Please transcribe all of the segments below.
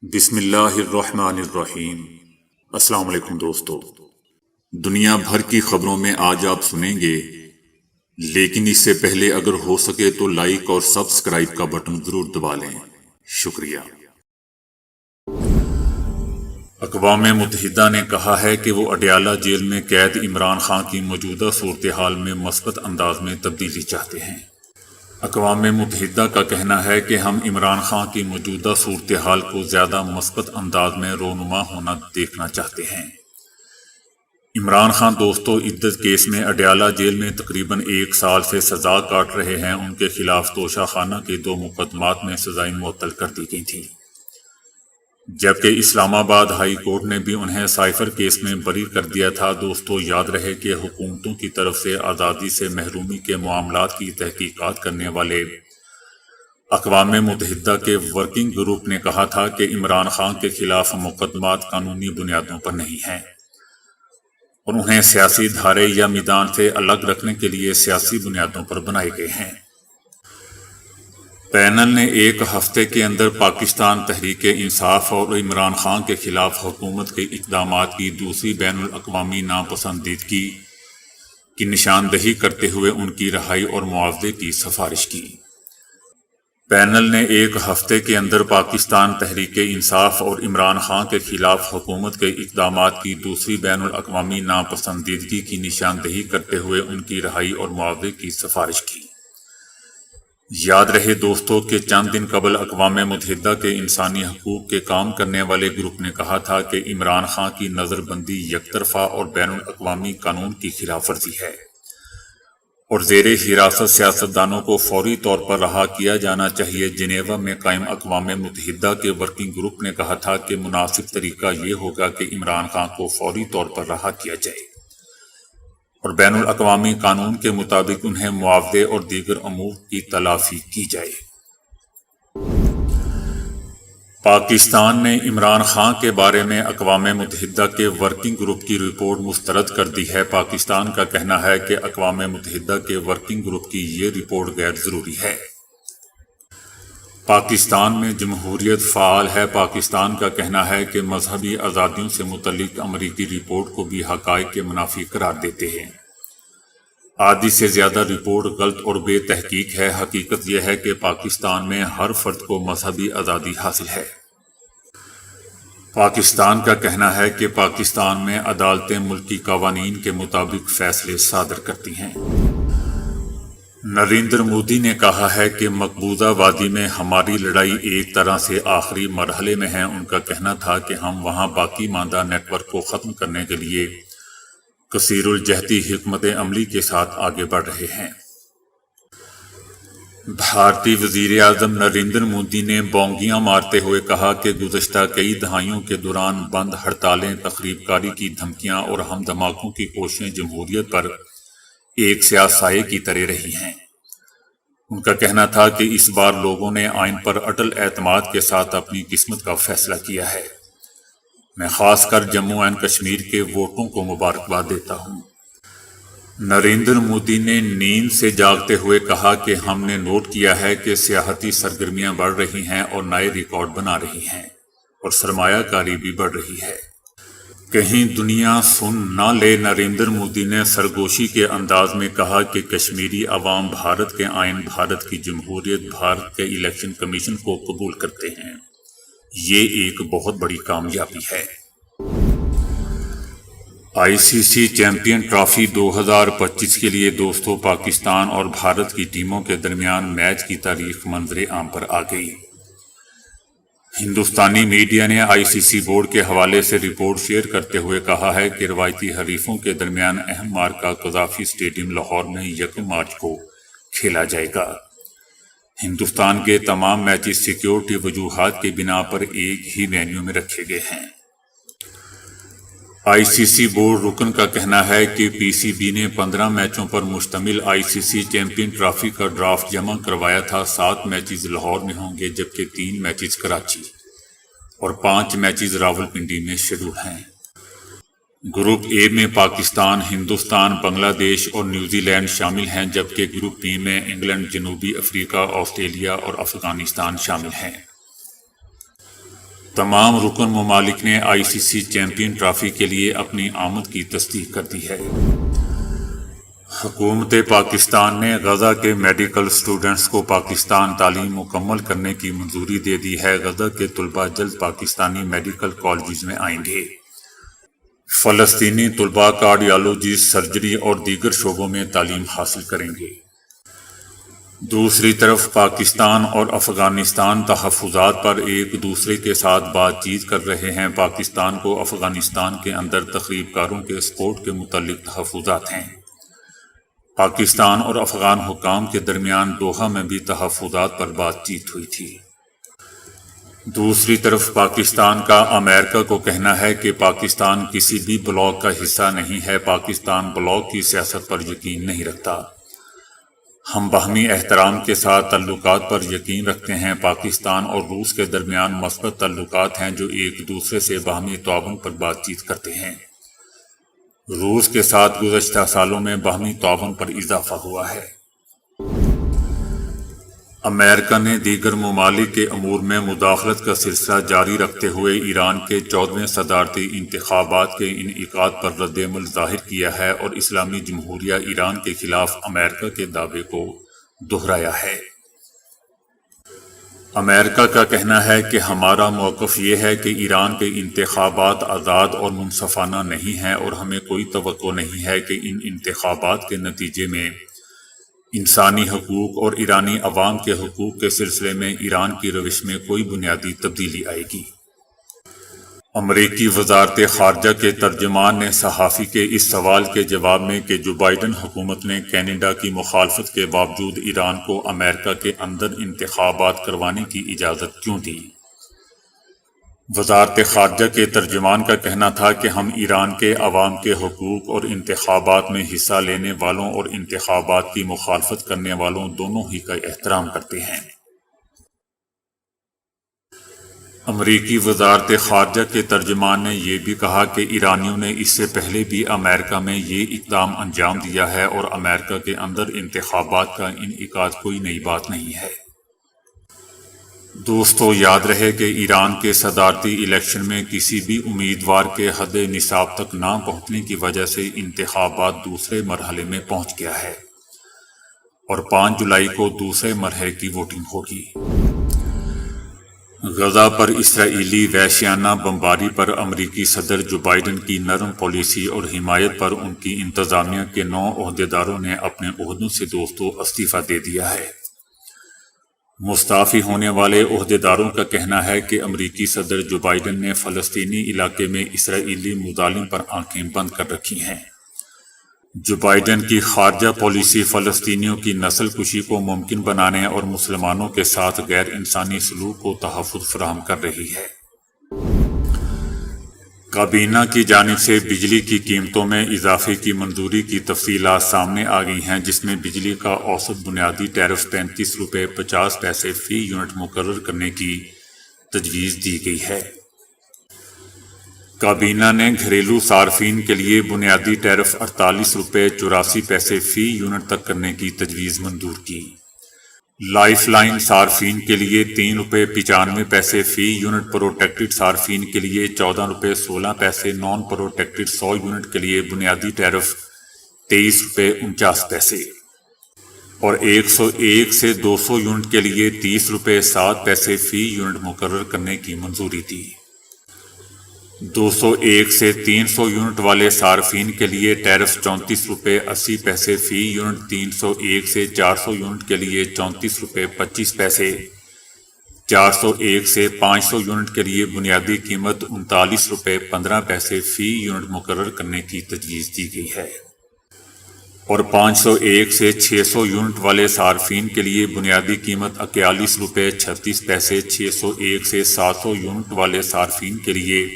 بسم اللہ الرحمن الرحیم۔ السلام علیکم دوستو، دنیا بھر کی خبروں میں آج آپ سنیں گے، لیکن اس سے پہلے اگر ہو سکے تو لائک اور سبسکرائب کا بٹن ضرور دبا لیں۔ شکریہ۔ اقوام متحدہ نے کہا ہے کہ وہ اڈیالہ جیل میں قید عمران خان کی موجودہ صورتحال میں مثبت انداز میں تبدیلی چاہتے ہیں۔ اقوام متحدہ کا کہنا ہے کہ ہم عمران خان کی موجودہ صورتحال کو زیادہ مثبت انداز میں رونما ہونا دیکھنا چاہتے ہیں۔ عمران خان دوستو عدت کیس میں اڈیالہ جیل میں تقریباً 1 سال سے سزا کاٹ رہے ہیں۔ ان کے خلاف توشہ خانہ کے 2 مقدمات میں سزائیں معطل کر دی گئی تھیں، جبکہ اسلام آباد ہائی کورٹ نے بھی انہیں سائفر کیس میں بری کر دیا تھا۔ دوستو یاد رہے کہ حکومتوں کی طرف سے آزادی سے محرومی کے معاملات کی تحقیقات کرنے والے اقوام متحدہ کے ورکنگ گروپ نے کہا تھا کہ عمران خان کے خلاف مقدمات قانونی بنیادوں پر نہیں ہیں اور انہیں سیاسی دھارے یا میدان سے الگ رکھنے کے لیے سیاسی بنیادوں پر بنائے گئے ہیں۔ پینل نے 1 ہفتے کے اندر پاکستان تحریک انصاف اور عمران خان کے خلاف حکومت کے اقدامات کی دوسری بین الاقوامی ناپسندیدگی کی نشاندہی کرتے ہوئے ان کی رہائی اور معاوضے کی سفارش کی۔ پینل نے 1 ہفتے کے اندر پاکستان تحریک انصاف اور عمران خان کے خلاف حکومت کے اقدامات کی دوسری بین الاقوامی ناپسندیدگی کی نشاندہی کرتے ہوئے ان کی رہائی اور معاوضے کی سفارش کی۔ یاد رہے دوستو کہ چند دن قبل اقوام متحدہ کے انسانی حقوق کے کام کرنے والے گروپ نے کہا تھا کہ عمران خان کی نظر بندی یک طرفہ اور بین الاقوامی قانون کی خلاف ورزی ہے اور زیر حراست سیاستدانوں کو فوری طور پر رہا کیا جانا چاہیے۔ جنیوا میں قائم اقوام متحدہ کے ورکنگ گروپ نے کہا تھا کہ مناسب طریقہ یہ ہوگا کہ عمران خان کو فوری طور پر رہا کیا جائے اور بین الاقوامی قانون کے مطابق انہیں معاوضے اور دیگر امور کی تلافی کی جائے۔ پاکستان نے عمران خان کے بارے میں اقوام متحدہ کے ورکنگ گروپ کی رپورٹ مسترد کر دی ہے۔ پاکستان کا کہنا ہے کہ اقوام متحدہ کے ورکنگ گروپ کی یہ رپورٹ غیر ضروری ہے۔ پاکستان میں جمہوریت فعال ہے۔ پاکستان کا کہنا ہے کہ مذہبی آزادیوں سے متعلق امریکی رپورٹ کو بھی حقائق کے منافی قرار دیتے ہیں۔ آدھی سے زیادہ رپورٹ غلط اور بے تحقیق ہے۔ حقیقت یہ ہے کہ پاکستان میں ہر فرد کو مذہبی آزادی حاصل ہے۔ پاکستان کا کہنا ہے کہ پاکستان میں عدالتیں ملکی قوانین کے مطابق فیصلے صادر کرتی ہیں۔ نریندر مودی نے کہا ہے کہ مقبوضہ وادی میں ہماری لڑائی ایک طرح سے آخری مرحلے میں ہے۔ ان کا کہنا تھا کہ ہم وہاں باقی ماندہ نیٹ ورک کو ختم کرنے کے لیے کثیر الجہتی حکمت عملی کے ساتھ آگے بڑھ رہے ہیں۔ بھارتی وزیر اعظم نریندر مودی نے بونگیاں مارتے ہوئے کہا کہ گزشتہ کئی دہائیوں کے دوران بند ہڑتالیں، تخریب کاری کی دھمکیاں اور ہم دھماکوں کی کوششیں جمہوریت پر ایک سیاہ سائے کی طرح رہی ہیں۔ ان کا کہنا تھا کہ اس بار لوگوں نے آئین پر اٹل اعتماد کے ساتھ اپنی قسمت کا فیصلہ کیا ہے۔ میں خاص کر جموں اینڈ کشمیر کے ووٹروں کو مبارکباد دیتا ہوں۔ نریندر مودی نے نیند سے جاگتے ہوئے کہا کہ ہم نے نوٹ کیا ہے کہ سیاحتی سرگرمیاں بڑھ رہی ہیں اور نئے ریکارڈ بنا رہی ہیں اور سرمایہ کاری بھی بڑھ رہی ہے۔ کہیں دنیا سن نہ لے۔ نریندر مودی نے سرگوشی کے انداز میں کہا کہ کشمیری عوام بھارت کے آئین، بھارت کی جمہوریت، بھارت کے الیکشن کمیشن کو قبول کرتے ہیں۔ یہ ایک بہت بڑی کامیابی ہے۔ ICC چیمپئن ٹرافی 2025 کے لیے دوستو پاکستان اور بھارت کی ٹیموں کے درمیان میچ کی تاریخ منظر عام پر آ گئی۔ ہندوستانی میڈیا نے ICC بورڈ کے حوالے سے رپورٹ شیئر کرتے ہوئے کہا ہے کہ روایتی حریفوں کے درمیان اہم معرکہ قذافی اسٹیڈیم لاہور میں 1 مارچ کو کھیلا جائے گا۔ ہندوستان کے تمام میچز سیکیورٹی وجوہات کی بنا پر ایک ہی وینیو میں رکھے گئے ہیں۔ ICC بورڈ رکن کا کہنا ہے کہ PCB نے 15 میچوں پر مشتمل ICC چیمپئن ٹرافی کا ڈرافٹ جمع کروایا تھا۔ 7 میچز لاہور میں ہوں گے جبکہ 3 میچز کراچی اور 5 میچز راولپنڈی میں شیڈول ہیں۔ گروپ اے میں پاکستان، ہندوستان، بنگلہ دیش اور نیوزی لینڈ شامل ہیں، جبکہ گروپ بی میں انگلینڈ، جنوبی افریقہ، آسٹریلیا اور افغانستان شامل ہیں۔ تمام رکن ممالک نے ICC چیمپئن ٹرافی کے لیے اپنی آمد کی تصدیق کر دی ہے۔ حکومت پاکستان نے غزہ کے میڈیکل سٹوڈنٹس کو پاکستان تعلیم مکمل کرنے کی منظوری دے دی ہے۔ غزہ کے طلباء جلد پاکستانی میڈیکل کالجز میں آئیں گے۔ فلسطینی طلباء کارڈیالوجی، سرجری اور دیگر شعبوں میں تعلیم حاصل کریں گے۔ دوسری طرف پاکستان اور افغانستان تحفظات پر ایک دوسرے کے ساتھ بات چیت کر رہے ہیں۔ پاکستان کو افغانستان کے اندر تخریب کاروں کے سپورٹ کے متعلق تحفظات ہیں۔ پاکستان اور افغان حکام کے درمیان دوحہ میں بھی تحفظات پر بات چیت ہوئی تھی۔ دوسری طرف پاکستان کا امریکہ کو کہنا ہے کہ پاکستان کسی بھی بلاک کا حصہ نہیں ہے۔ پاکستان بلاک کی سیاست پر یقین نہیں رکھتا۔ ہم باہمی احترام کے ساتھ تعلقات پر یقین رکھتے ہیں۔ پاکستان اور روس کے درمیان مثبت تعلقات ہیں جو ایک دوسرے سے باہمی تعاون پر بات چیت کرتے ہیں۔ روس کے ساتھ گزشتہ سالوں میں باہمی تعاون پر اضافہ ہوا ہے۔ امریکہ نے دیگر ممالک کے امور میں مداخلت کا سلسلہ جاری رکھتے ہوئے ایران کے 14ویں صدارتی انتخابات کے انعقاد پر رد عمل ظاہر کیا ہے اور اسلامی جمہوریہ ایران کے خلاف امریکہ کے دعوے کو دہرایا ہے۔ امریکہ کا کہنا ہے کہ ہمارا موقف یہ ہے کہ ایران کے انتخابات آزاد اور منصفانہ نہیں ہیں اور ہمیں کوئی توقع نہیں ہے کہ ان انتخابات کے نتیجے میں انسانی حقوق اور ایرانی عوام کے حقوق کے سلسلے میں ایران کی روش میں کوئی بنیادی تبدیلی آئے گی۔ امریکی وزارت خارجہ کے ترجمان نے صحافی کے اس سوال کے جواب میں کہ جو بائیڈن حکومت نے کینیڈا کی مخالفت کے باوجود ایران کو امریکہ کے اندر انتخابات کروانے کی اجازت کیوں دی، وزارت خارجہ کے ترجمان کا کہنا تھا کہ ہم ایران کے عوام کے حقوق اور انتخابات میں حصہ لینے والوں اور انتخابات کی مخالفت کرنے والوں دونوں ہی کا احترام کرتے ہیں۔ امریکی وزارت خارجہ کے ترجمان نے یہ بھی کہا کہ ایرانیوں نے اس سے پہلے بھی امریکہ میں یہ اقدام انجام دیا ہے اور امریکہ کے اندر انتخابات کا انعقاد کوئی نئی بات نہیں ہے۔ دوستو، یاد رہے کہ ایران کے صدارتی الیکشن میں کسی بھی امیدوار کے حد نصاب تک نہ پہنچنے کی وجہ سے انتخابات دوسرے مرحلے میں پہنچ گیا ہے اور 5 جولائی کو دوسرے مرحلے کی ووٹنگ ہوگی۔ غزہ پر اسرائیلی وحشیانہ بمباری پر امریکی صدر جو بائیڈن کی نرم پالیسی اور حمایت پر ان کی انتظامیہ کے 9 عہدیداروں نے اپنے عہدوں سے استعفیٰ دے دیا ہے۔ مستعفی ہونے والے عہدیداروں کا کہنا ہے کہ امریکی صدر جو بائیڈن نے فلسطینی علاقے میں اسرائیلی مظالم پر آنکھیں بند کر رکھی ہیں۔ جو بائیڈن کی خارجہ پالیسی فلسطینیوں کی نسل کشی کو ممکن بنانے اور مسلمانوں کے ساتھ غیر انسانی سلوک کو تحفظ فراہم کر رہی ہے۔ کابینہ کی جانب سے بجلی کی قیمتوں میں اضافے کی منظوری کی تفصیلات سامنے آ گئی ہیں، جس میں بجلی کا اوسط بنیادی ٹیرف 35 روپے 50 پیسے فی یونٹ مقرر کرنے کی تجویز دی گئی ہے۔ کابینہ نے گھریلو صارفین کے لیے بنیادی ٹیرف 48 روپے 84 پیسے فی یونٹ تک کرنے کی تجویز منظور کی۔ لائف لائن صارفین کے لیے 3 روپے 95 پیسے فی یونٹ، پروٹیکٹڈ صارفین کے لیے 14 روپے 16 پیسے، نان پروٹیکٹڈ 100 یونٹ کے لیے بنیادی ٹیرف 23 روپے 49 پیسے اور 101 سے 200 یونٹ کے لیے 30 روپے 7 پیسے فی یونٹ مقرر کرنے کی منظوری دی۔ 201 سے 300 یونٹ والے صارفین کے لیے ٹیرف 34 روپے 80 پیسے فی یونٹ، 301 سے 400 یونٹ کے لیے 34 روپے 25 پیسے، 401 سے 500 یونٹ کے لیے بنیادی قیمت 39 روپے 15 پیسے فی یونٹ مقرر کرنے کی تجویز دی گئی ہے اور 501 سے 600 یونٹ والے صارفین کے لیے بنیادی قیمت 41 روپے 36 پیسے، 601 سے 700 یونٹ والے صارفین کے لیے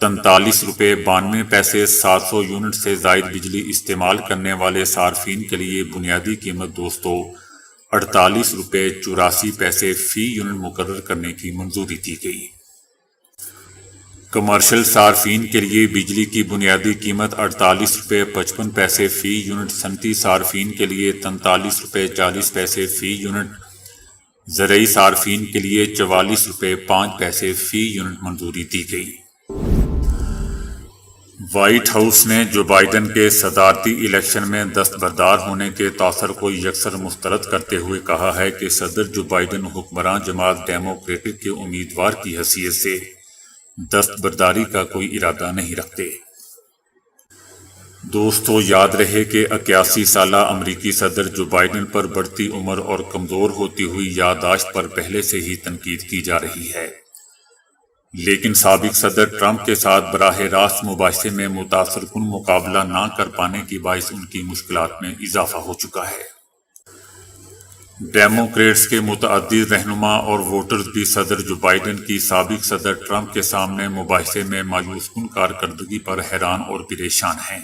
43 روپے 92 پیسے، 700 یونٹ سے زائد بجلی استعمال کرنے والے صارفین کے لیے بنیادی قیمت 48 روپے 84 پیسے فی یونٹ مقرر کرنے کی منظوری دی گئی۔ کمرشل صارفین کے لیے بجلی کی بنیادی قیمت 48 روپے 55 پیسے فی یونٹ، صنعتی صارفین کے لیے 43 روپے 40 پیسے فی یونٹ، زرعی صارفین کے لیے 44 روپے 5 پیسے فی یونٹ منظوری دی گئی۔ وائٹ ہاؤس نے جو بائیڈن کے صدارتی الیکشن میں دستبردار ہونے کے تاثر کو یکسر مسترد کرتے ہوئے کہا ہے کہ صدر جو بائیڈن حکمراں جماعت ڈیموکریٹک کے امیدوار کی حیثیت سے دستبرداری کا کوئی ارادہ نہیں رکھتے۔ دوستو، یاد رہے کہ 81 سالہ امریکی صدر جو بائیڈن پر بڑھتی عمر اور کمزور ہوتی ہوئی یادداشت پر پہلے سے ہی تنقید کی جا رہی ہے، لیکن سابق صدر ٹرمپ کے ساتھ براہ راست مباحثے میں متاثر کن مقابلہ نہ کر پانے کی باعث ان کی مشکلات میں اضافہ ہو چکا ہے۔ ڈیموکریٹس کے متعدد رہنما اور ووٹرز بھی صدر جو بائیڈن کی سابق صدر ٹرمپ کے سامنے مباحثے میں مایوس کن کارکردگی پر حیران اور پریشان ہیں،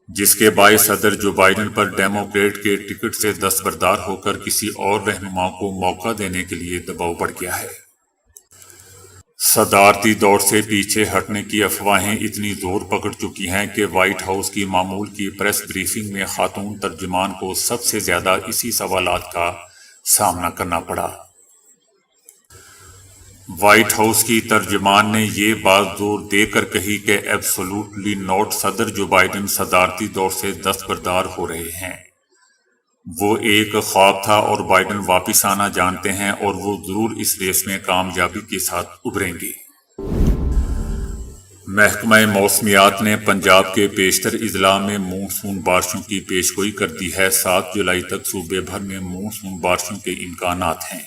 جس کے باعث صدر جو بائیڈن پر ڈیموکریٹ کے ٹکٹ سے دستبردار ہو کر کسی اور رہنما کو موقع دینے کے لیے دباؤ بڑھ گیا ہے۔ صدارتی دوڑ سے پیچھے ہٹنے کی افواہیں اتنی زور پکڑ چکی ہیں کہ وائٹ ہاؤس کی معمول کی پریس بریفنگ میں خاتون ترجمان کو سب سے زیادہ اسی سوالات کا سامنا کرنا پڑا۔ وائٹ ہاؤس کی ترجمان نے یہ بات زور دے کر کہی کہ ایبسولوٹلی نوٹ، صدر جو بائیڈن صدارتی دور سے دستبردار ہو رہے ہیں۔ وہ ایک خواب تھا اور بائیڈن واپس آنا جانتے ہیں اور وہ ضرور اس ریس میں کامیابی کے ساتھ ابھریں گے۔ محکمہ موسمیات نے پنجاب کے بیشتر اضلاع میں مونسون بارشوں کی پیشگوئی کر دی ہے۔ 7 جولائی تک صوبے بھر میں مونسون بارشوں کے امکانات ہیں۔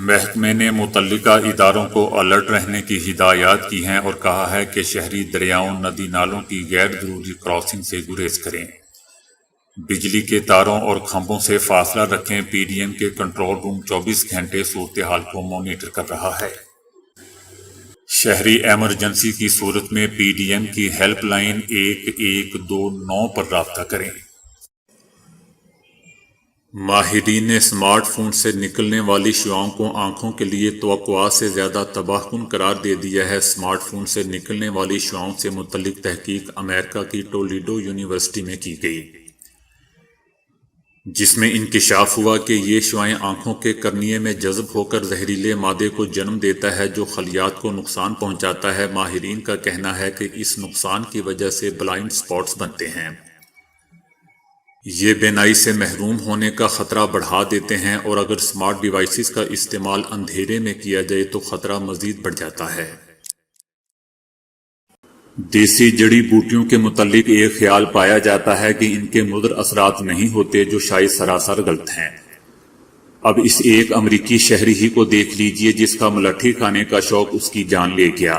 محکمے نے متعلقہ اداروں کو الرٹ رہنے کی ہدایات کی ہیں اور کہا ہے کہ شہری دریاؤں، ندی نالوں کی غیر ضروری کراسنگ سے گریز کریں، بجلی کے تاروں اور کھمبوں سے فاصلہ رکھیں۔ پی ڈی ایم کے کنٹرول روم 24 گھنٹے صورتحال کو مانیٹر کر رہا ہے۔ شہری ایمرجنسی کی صورت میں پی ڈی ایم کی ہیلپ لائن 1129 پر رابطہ کریں۔ ماہرین نے اسمارٹ فون سے نکلنے والی شعاؤں کو آنکھوں کے لیے توقعات سے زیادہ تباہ کن قرار دے دیا ہے۔ اسمارٹ فون سے نکلنے والی شعاؤں سے متعلق تحقیق امریکہ کی ٹولیڈو یونیورسٹی میں کی گئی، جس میں انکشاف ہوا کہ یہ شعاعیں آنکھوں کے کرنیے میں جذب ہو کر زہریلے مادے کو جنم دیتا ہے جو خلیات کو نقصان پہنچاتا ہے۔ ماہرین کا کہنا ہے کہ اس نقصان کی وجہ سے بلائنڈ سپاٹس بنتے ہیں۔ یہ بینائی سے محروم ہونے کا خطرہ بڑھا دیتے ہیں اور اگر اسمارٹ ڈیوائسز کا استعمال اندھیرے میں کیا جائے تو خطرہ مزید بڑھ جاتا ہے۔ دیسی جڑی بوٹیوں کے متعلق ایک خیال پایا جاتا ہے کہ ان کے مضر اثرات نہیں ہوتے، جو شاید سراسر غلط ہیں۔ اب اس ایک امریکی شہری ہی کو دیکھ لیجئے جس کا ملٹھی کھانے کا شوق اس کی جان لے گیا۔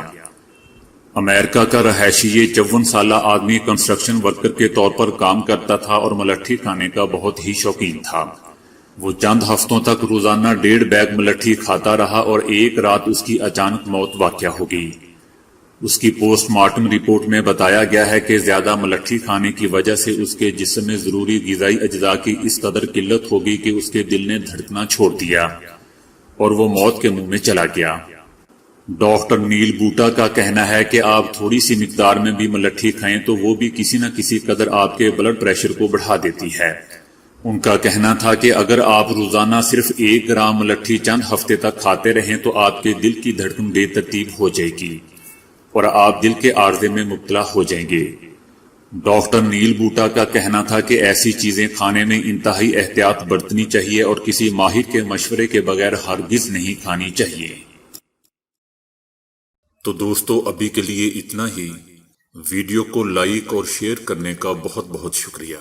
امریکہ کا رہائشی یہ 54 سالہ آدمی کنسٹرکشن ورکر کے طور پر کام کرتا تھا اور ملٹھی کھانے کا بہت ہی شوقین تھا۔ وہ چند ہفتوں تک روزانہ 1.5 بیگ ملٹھی کھاتا رہا اور ایک رات اس کی اچانک موت واقع ہو گئی۔ اس کی پوسٹ مارٹم رپورٹ میں بتایا گیا ہے کہ زیادہ ملٹھی کھانے کی وجہ سے اس کے جسم میں ضروری غذائی اجزاء کی اس قدر قلت ہو گئی کہ اس کے دل نے دھڑکنا چھوڑ دیا اور وہ موت کے منہ میں چلا گیا۔ ڈاکٹر نیل بوٹا کا کہنا ہے کہ آپ تھوڑی سی مقدار میں بھی ملٹھی کھائیں تو وہ بھی کسی نہ کسی قدر آپ کے بلڈ پریشر کو بڑھا دیتی ہے۔ ان کا کہنا تھا کہ اگر آپ روزانہ صرف 1 گرام ملٹھی چند ہفتے تک کھاتے رہیں تو آپ کے دل کی دھڑکن بے ترتیب ہو جائے گی اور آپ دل کے عارضے میں مبتلا ہو جائیں گے۔ ڈاکٹر نیل بوٹا کا کہنا تھا کہ ایسی چیزیں کھانے میں انتہائی احتیاط برتنی چاہیے اور کسی ماہر کے مشورے کے بغیر ہرگز نہیں کھانی چاہیے۔ تو دوستو، ابھی کے لیے اتنا ہی۔ ویڈیو کو لائک اور شیئر کرنے کا بہت بہت شکریہ۔